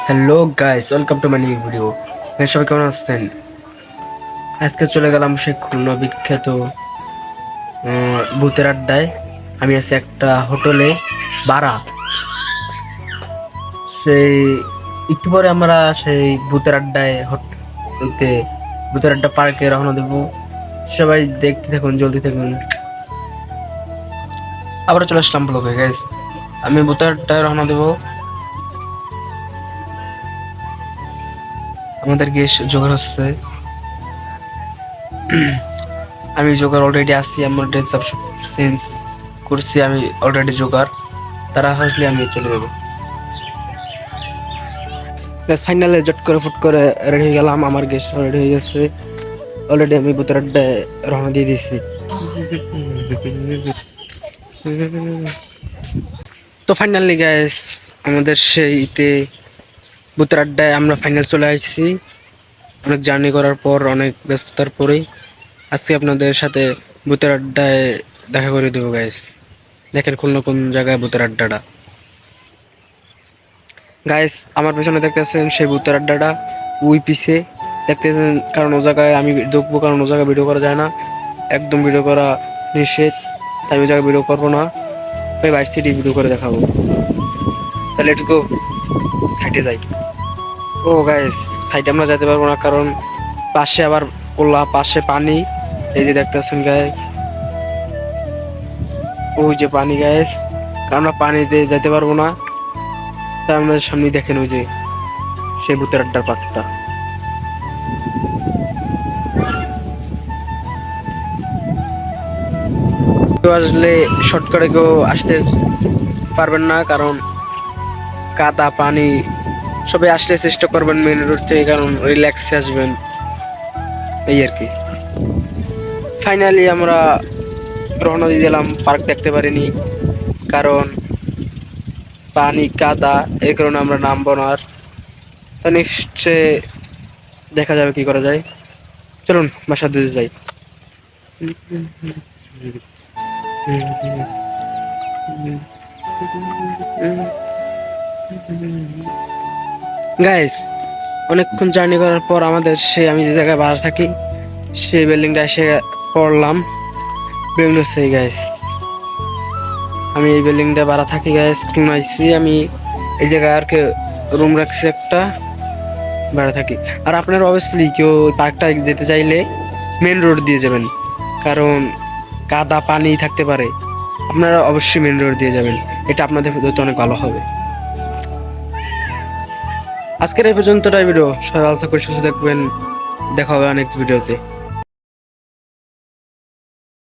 Hello guys, welcome to my new video. সবাই কেমন আছেন? আজকে চলে গেলাম সেই খুলনা বিখ্যাত ভূতের আড্ডায়। আমি আছি একটা হোটেলে ভাড়া। সেই একটু পরে আমরা সেই ভূতের আড্ডায় ভূতের আড্ডা পার্কে রওনা দেবো। সবাই দেখতে থাকুন, জলদি থাকুন। আবার চলে আসলাম ব্লগে গাইস। আমি ভূতের আড্ডায় রওনা দেবো। আমাদের গেস্ট জোগাড় হচ্ছে। আমি জোগাড় অলরেডি আছি, আমার ড্রেস আপ চেঞ্জ করছি, আমি অলরেডি জোগাড়। তারা আসলে আমি চলে যাবো। ফাইনালে জট করে ফুট করে রেডি হয়ে গেলাম। আমার গেস্ট রেডি হয়ে গেছে অলরেডি। আমি ভূতের আড্ডায় রওনা দিয়ে দিয়েছি। তো ফাইনালি গাইস, আমাদের সেইতে ভূতের আড্ডায় আমরা ফাইনাল চলে আসছি। অনেক জার্নি করার পর, অনেক ব্যস্ততার পরেই আজকে আপনাদের সাথে ভূতের আড্ডায় দেখা করে দেবো গাইস। দেখেন খুলনা কোন জায়গায় ভূতের আড্ডাটা। গাইস আমার পেছনে দেখতেছেন সেই ভূতের আড্ডাটা, ওই পিছে দেখতেছেন। কারণ ও জায়গায় আমি ঢুকবো, কারণ ও জায়গায় ভিডিও করা যায় না, একদম ভিডিও করা নিষেধ। তাই ওই জায়গায় ভিডিও করবো না, তাই বাইরে সিটি ভিডিও করে দেখাবো। তাহলে লেটস গো, সাইডে যাই। ও গাইস, সাইডে আমরা যেতে পারবো না, কারণ পাশে আবার পাশে পানি। এই যে দেখতেছেন গাইস, ওই যে পানি গাইস। আমরা পানিতে যেতে পারবো না, তাই আমাদের সামনে দেখেন ওই যে সেই ভূতের আড্ডার পার্কটা। কেউ আসলে শর্টকাটে কেউ আসতে পারবেন না, কারণ কাদা পানি। সবাই আসলে চেষ্টা করবেন মেন রোড থেকে, কারণ রিল্যাক্সে আসবেন, এই আর কি। ফাইনালি আমরা রওনা দিয়ে দিলাম। পার্ক দেখতে পারিনি, কারণ পানি কাদা, এই কারণে আমরা নামবো না। আর নেক্সটে দেখা যাবে কি করা যায়। চলুন বাসার দিকে যাই। গাইস অনেকক্ষণ জার্নি করার পর আমাদের আমি যে জায়গায় ভাড়া থাকি সেই বিল্ডিংটা এসে পড়লাম। বিল্ডিং সেই গাইস, আমি এই বিল্ডিংটা ভাড়া থাকি গাইস। খুলনা আইছি আমি, এই জায়গায় আর কে রুম রাখছি একটা, ভাড়া থাকি। আর আপনারা অবভিয়াসলি কেউ পার্কটা যেতে চাইলে মেন রোড দিয়ে যাবেন, কারণ কাদা পানি থাকতে পারে। আপনারা অবশ্যই মেন রোড দিয়ে যাবেন, এটা আপনাদের জন্য অনেক ভালো হবে। আজকের এই পর্যন্তটাই ভিডিও। সবাই ভালো থাকবেন, সুস্থ থাকবেন। দেখা হবে অনেক ভিডিওতে।